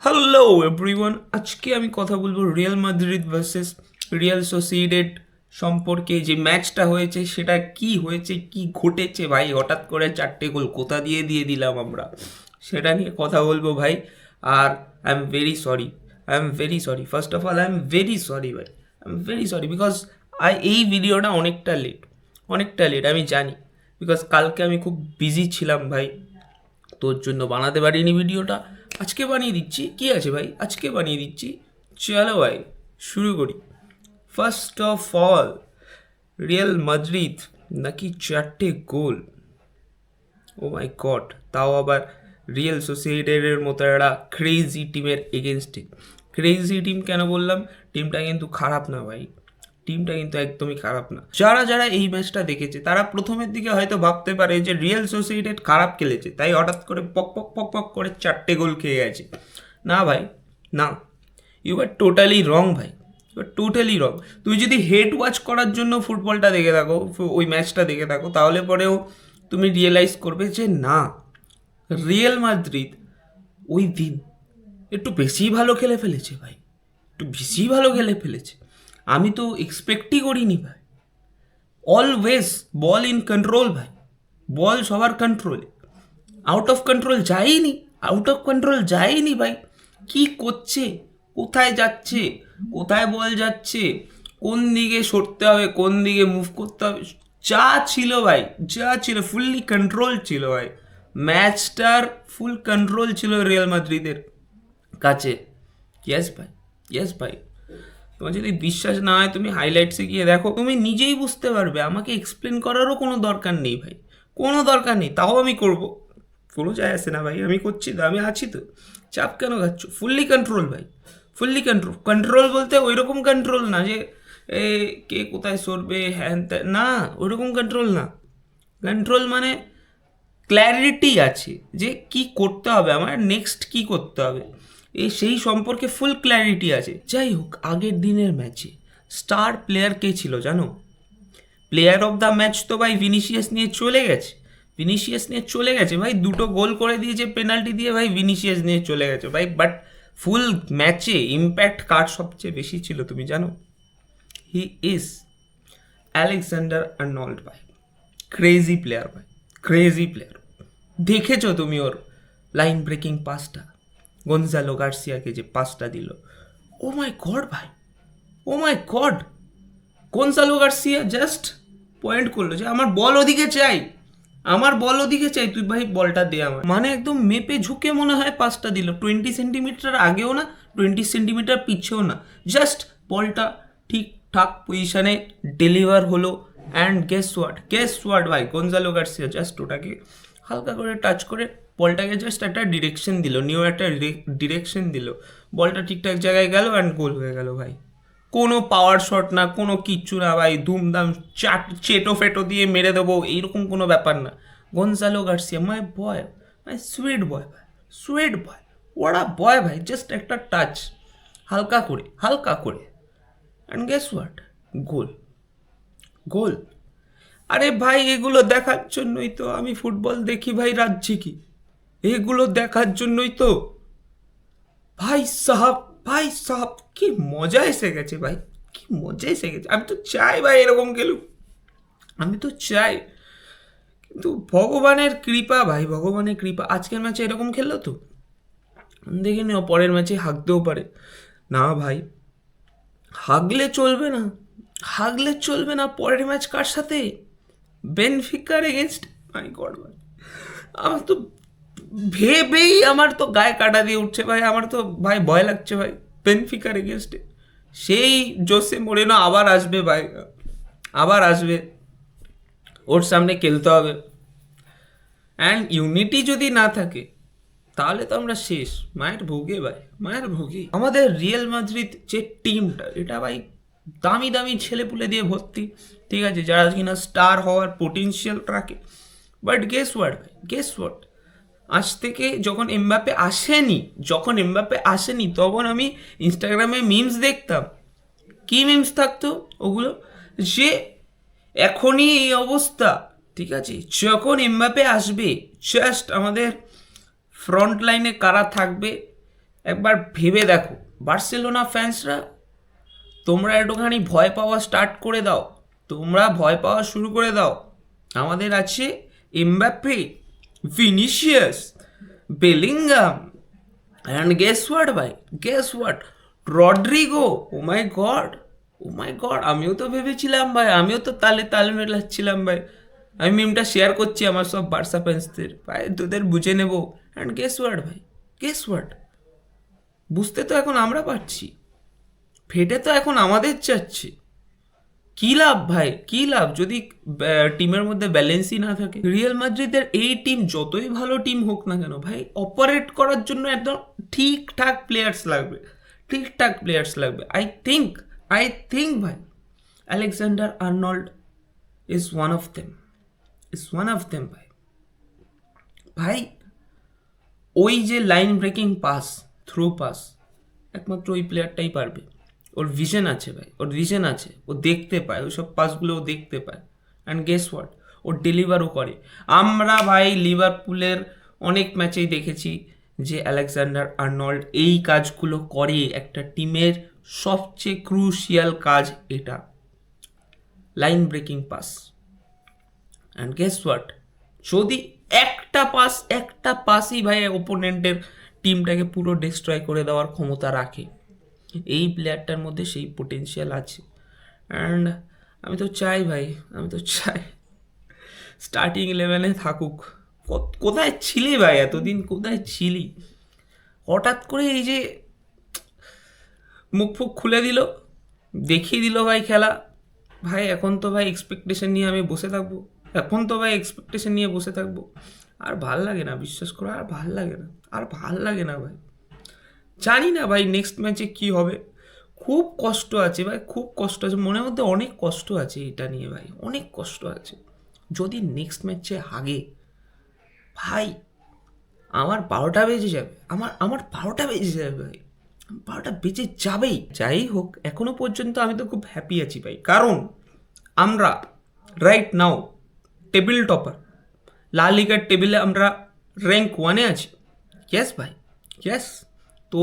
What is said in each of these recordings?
Hello everyone, আজকে আমি কথা বলবো রিয়াল মাদ্রিদ ভার্সেস রিয়াল সোসিয়েডেড সম্পর্কে। যে ম্যাচটা হয়েছে সেটা কি হয়েছে, কি ঘটেছে ভাই, হঠাৎ করে 4টে গোল কোথা দিয়ে দিয়ে দিলাম আমরা, সেটা নিয়ে কথা বলবো ভাই। আর I am very sorry, first of all I am very sorry ভাই, I am very sorry because এই ভিডিওটা অনেকটা লেট আমি জানি, বিকজ কালকে আমি খুব বিজি ছিলাম ভাই, তোর জন্য বানাতে পারিনি ভিডিওটা। আজকে বানিয়ে দিচ্ছি, কি আছে ভাই, আজকে বানিয়ে দিচ্ছি। চলো ভাই শুরু করি। First of all, Real Madrid নাকি 4টে গোল, ও মাই গড, তাও আবার রিয়েল সোসিয়েটেডের মতো একটা ক্রেজি টিমের এগেনস্টে। ক্রেজি টিম কেন বললাম, টিমটা কিন্তু খারাপ না ভাই, টিমটা কিন্তু একদমই খারাপ না। যারা যারা এই ম্যাচটা দেখেছে তারা প্রথমের দিকে হয়তো ভাবতে পারে যে রিয়েল সোসিয়েটেড খারাপ খেলেছে, তাই হঠাৎ করে পক পক পক পক করে 4টে গোল খেয়ে গেছে। না ভাই, না, ইউ আর টোটালি রং ভাই, ইউ আর টোটালি রং। তুই যদি হেড ওয়াচ করার জন্য ফুটবলটা দেখে থাকো, ওই ম্যাচটা দেখে থাকো, তাহলে পরেও তুমি রিয়েলাইজ করবে যে না, রিয়েল মাদ্রিদ ওই দিন একটু বেশি ভালো খেলে ফেলেছে ভাই, একটু বেশি ভালো খেলে ফেলেছে। আমি তো এক্সপেক্টই করিনি ভাই। অলওয়েজ বল ইন কন্ট্রোল ভাই, বল সবার কন্ট্রোলে, আউট অফ কন্ট্রোল যায়নি ভাই। কি করছে, কোথায় যাচ্ছে, কোথায় বল যাচ্ছে, কোন দিকে সরতে হবে, কোন দিকে মুভ করতে হবে, যা ছিল ভাই, যা ছিল ফুললি কন্ট্রোল ছিল ভাই। ম্যাচটার ফুল কন্ট্রোল ছিল রিয়াল মাদ্রিদের কাছে। ইয়েস ভাই, ইয়েস ভাই। তোমার যদি বিশ্বাস না হয় তুমি হাইলাইটসে গিয়ে দেখো, তুমি নিজেই বুঝতে পারবে, আমাকে এক্সপ্লেন করারও কোনো দরকার নেই ভাই, কোনো দরকার নেই। তাও আমি করব, কোনো যায় আসে না ভাই, আমি করছি তো, আমি আছি তো, চাপ কেন খাচ্ছ? ফুললি কন্ট্রোল ভাই, ফুললি কন্ট্রোল। কন্ট্রোল বলতে ওই রকম কন্ট্রোল না যে এ কে কোথায় সরবে হ্যান ত্যান, না, ওইরকম কন্ট্রোল না। কন্ট্রোল মানে ক্ল্যারিটি আছে যে কি করতে হবে, আমার নেক্সট কি করতে হবে, সেই সম্পর্কে ফুল ক্ল্যারিটি আছে। যাই হোক, আগের দিনের ম্যাচে স্টার প্লেয়ার কে ছিল জানো? প্লেয়ার অফ দ্য ম্যাচ তো ভাই ভিনিসিয়াস নিয়ে চলে গেছে, ভাই, 2টো গোল করে দিয়েছে পেনাল্টি দিয়ে, ভাই ভিনিসিয়াস নিয়ে চলে গেছে ভাই। বাট ফুল ম্যাচে ইম্প্যাক্ট কার সবচেয়ে বেশি ছিল তুমি জানো? হি ইজ অ্যালেকজান্ডার আর্নল্ড ভাই। ক্রেজি প্লেয়ার ভাই, ক্রেজি প্লেয়ার। দেখেছো তুমি ওর লাইন ব্রেকিং পাসটা, গনজালো গার্সিয়াকে যে পাসটা দিল, ও মাই গড ভাই, oh my God. Gonzalo Garcia just point করলো যে আমার বল ওদিকে চাই, আমার বল ওদিকে চাই, তুই ভাই বলটা দে আমার, মানে একদম মেপে ঝুঁকে মনে হয় পাসটা দিল। 20 সেন্টিমিটার আগেও না, 20 সেন্টিমিটার পিছেও না, জাস্ট বলটা ঠিকঠাক পজিশনে ডেলিভার হলো। অ্যান্ড গেস ওয়াট ভাই, গনজালো গার্সিয়া জাস্ট ওটাকে হালকা করে টাচ করে বলটাকে জাস্ট একটা ডিরেকশন দিল, নিউ একটা ডিরেকশন দিল, বলটা ঠিকঠাক জায়গায় গেল অ্যান্ড গোল হয়ে গেল ভাই। কোনো পাওয়ার শট না, কোনো কিচ্ছু না ভাই, ধুমধাম চেটো ফেটো দিয়ে মেরে দেবো এইরকম কোনো ব্যাপার না। Gonzalo Garcia my boy, my sweet বয় ভাই, সুইট বয়, ওরা বয় ভাই, জাস্ট একটা টাচ, হালকা করে অ্যান্ড গেস হোয়াট, গোল, গোল। আরে ভাই, এগুলো দেখার জন্যই তো আমি ফুটবল দেখি ভাই, রাজ্যে কি, এগুলো দেখার জন্যই তো ভাই সাহাব, ভাই সাহাব, কি মজা এসে গেছে ভাই, কি মজা এসে গেছে। আমি তো চাই ভাই এরকম খেলুক, আমি তো চাই, কিন্তু ভগবানের কৃপা ভাই, ভগবানের কৃপা। আজকের ম্যাচে এরকম খেললো তো দেখে নিও, পরের ম্যাচে হাঁকতেও পারে। না ভাই, হাগলে চলবে না, হাগলে চলবে না। পরের ম্যাচ কার সাথে? বেনফিকার এগেনস্ট। মাই গড ভাই, আমার তো ভেবেই আমার তো গায়ে কাটা দিয়ে উঠছে ভাই, আমার তো ভাই ভয় লাগছে ভাই। বেনফিকার এগেনস্টে সেই জোসে মোরেনো আবার আসবে ভাই, আবার আসবে, ওর সামনে খেলতে হবে। অ্যান্ড ইউনিটি যদি না থাকে তাহলে তো আমরা শেষ, মায়ের ভোগে ভাই, মায়ের ভোগে। আমাদের রিয়েল মাদ্রিদ যে টিমটা, এটা ভাই দামি দামি ছেলেপুলে দিয়ে ভর্তি, ঠিক আছে, যারা কিনা স্টার হওয়ার পোটেনশিয়াল রাখে। বাট গেস হোয়াট ভাই, গেস হোয়াট, আজ থেকে যখন এমবাপ্পে আসেনি তখন আমি ইনস্টাগ্রামে মিমস দেখতাম। কি মিমস থাকতো ওগুলো, যে এখনই এই অবস্থা, ঠিক আছে, যখন এমবাপ্পে আসবে জাস্ট আমাদের ফ্রন্ট লাইনে কারা থাকবে, একবার ভেবে দেখো বার্সেলোনা ফ্যান্সরা, তোমরা একটুখানি ভয় পাওয়া স্টার্ট করে দাও, তোমরা ভয় পাওয়া শুরু করে দাও। আমাদের আছে Mbappe, Vinicius, Bellingham, and guess what ভাই, guess what, Rodrygo. Oh my God, oh my God, আমিও তো ভেবেছিলাম ভাই, আমিও তো তালে তাল মেলাচ্ছিলাম ভাই। আমি মিমটা শেয়ার করছি আমার সব বার্সা ফ্যান্সদের, ভাই তোদের বুঝে নেবো। অ্যান্ড গেস হোয়াট ভাই, গেস হোয়াট, বুঝতে তো এখন আমরা পারছি, ফেটে তো এখন আমাদের যাচ্ছে। কি লাভ ভাই, কি লাভ যদি টিমের মধ্যে ব্যালেন্সই না থাকে। রিয়াল মাদ্রিদের এই টিম যতই ভালো টিম হোক না কেন ভাই, অপারেট করার জন্য একদম ঠিকঠাক প্লেয়ার্স লাগবে, ঠিকঠাক প্লেয়ার্স লাগবে। আই থিঙ্ক ভাই Alexander Arnold is one of them, ভাই। ভাই ওই যে line breaking pass, through pass, একমাত্র ওই প্লেয়ারটাই পারবে। ওর ভিশন আছে ভাই, ওর ভিশন আছে, ও দেখতে পায়, ওই সব পাসগুলো ও দেখতে পায়। অ্যান্ড গেস হোয়াট, ও ডেলিভারও করে। আমরা ভাই লিভারপুলের অনেক ম্যাচেই দেখেছি যে আলেকজান্ডার আর্নল্ড এই কাজগুলো করে। একটা টিমের সবচেয়ে ক্রুশিয়াল কাজ এটা, line breaking pass. And guess what, যদি একটা পাসই ভাই ওপোনেন্টের টিমটাকে পুরো ডিস্ট্রয় করে দেওয়ার ক্ষমতা রাখে, এই প্লেয়ারটার মধ্যে সেই পোটেনশিয়াল আছে। অ্যান্ড আমি তো চাই ভাই, আমি তো চাই স্টার্টিং 11-এ থাকুক। কোথায় ছিলি ভাই এতদিন, কোথায় ছিলি? হঠাৎ করে এই যে মুখ ফুক খুলে দিল, দেখিয়ে দিল ভাই খেলা। ভাই এখন তো ভাই এক্সপেকটেশন নিয়ে আমি বসে থাকবো, এখন তো ভাই এক্সপেকটেশন নিয়ে বসে থাকবো। আর ভাল লাগে না, বিশ্বাস করো, আর ভাল লাগে না, আর ভাল লাগে না ভাই। জানি না ভাই নেক্সট ম্যাচে কি হবে, খুব কষ্ট আছে ভাই, খুব কষ্ট আছে মনের মধ্যে, অনেক কষ্ট আছে এটা নিয়ে ভাই, অনেক কষ্ট আছে। যদি নেক্সট ম্যাচে হাগে ভাই, আমার 12টা বেজে যাবে, আমার 12টা বেজে যাবে ভাই, 12টা বেজে যাবেই। যাই হোক, এখনো পর্যন্ত আমি তো খুব হ্যাপি আছি ভাই, কারণ আমরা রাইট নাও টেবিল টপার, লা লিগার টেবিলে আমরা র্যাঙ্ক 1-এ আছি। ইয়েস ভাই, ইয়েস। তো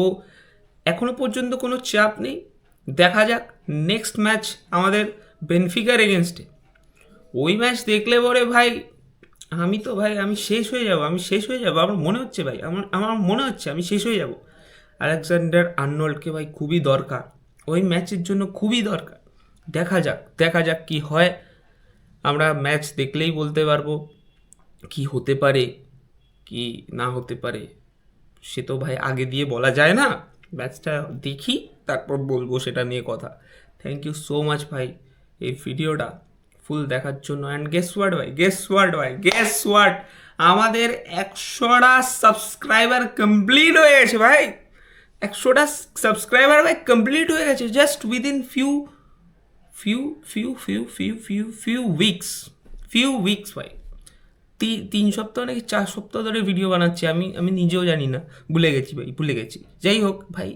এখনো পর্যন্ত কোনো চাপ নেই, দেখা যাক নেক্সট ম্যাচ আমাদের বেনফিকার এগেনস্টে। ওই ম্যাচ দেখলে পরে ভাই আমি শেষ হয়ে যাব, আমার মনে হচ্ছে ভাই, আমার মনে হচ্ছে আমি শেষ হয়ে যাব। আলেকজান্ডার আর্নল্ডকে ভাই খুবই দরকার, ওই ম্যাচের জন্য খুবই দরকার। দেখা যাক কি হয়, আমরা ম্যাচ দেখলেই বলতে পারবো কি হতে পারে কি না হতে পারে। সে তো ভাই আগে দিয়ে বলা যায় না, ম্যাচটা দেখি তারপর বলবো সেটা নিয়ে কথা। থ্যাংক ইউ সো মাচ ভাই এই ভিডিওটা ফুল দেখার জন্য। অ্যান্ড গেস হোয়াট, আমাদের 100টা সাবস্ক্রাইবার কমপ্লিট হয়ে গেছে ভাই, 100টা সাবস্ক্রাইবার ভাই কমপ্লিট হয়ে গেছে জাস্ট উইদিন ফিউ উইকস ভাই। 3 সপ্তাহ নাকি 4 সপ্তাহ ধরে ভিডিও বানাচ্ছি, আমি নিজেও জানি না, ভুলে গেছি। যাই হোক ভাই,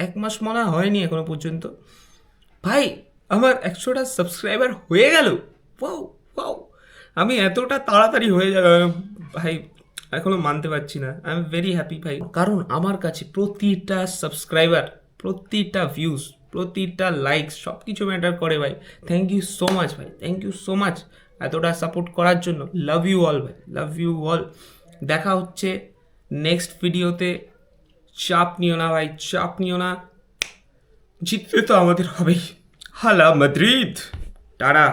1 মাস মনে হয়নি এখনো পর্যন্ত ভাই, আমার 100টা সাবস্ক্রাইবার হয়ে গেল। ওয়াও, আমি এতটা তাড়াতাড়ি হয়ে যাবে ভাই এখনো মানতে পারছি না। আই এম ভেরি হ্যাপি ভাই, কারণ আমার কাছে প্রতিটা সাবস্ক্রাইবার, প্রতিটা ভিউজ, প্রতিটা লাইকস সব কিছু ম্যাটার করে ভাই। থ্যাংক ইউ সো মাচ ভাই, থ্যাংক ইউ সো মাচ এতটা সাপোর্ট করার জন্য। লাভ ইউ অল ভাই, লাভ ইউ অল। দেখা হচ্ছে নেক্সট ভিডিওতে। চাপ নিও না ভাই, চাপ নিও না, জিততে তো আমাদের হবেই। হালা মাদ্রিদ, টাটা।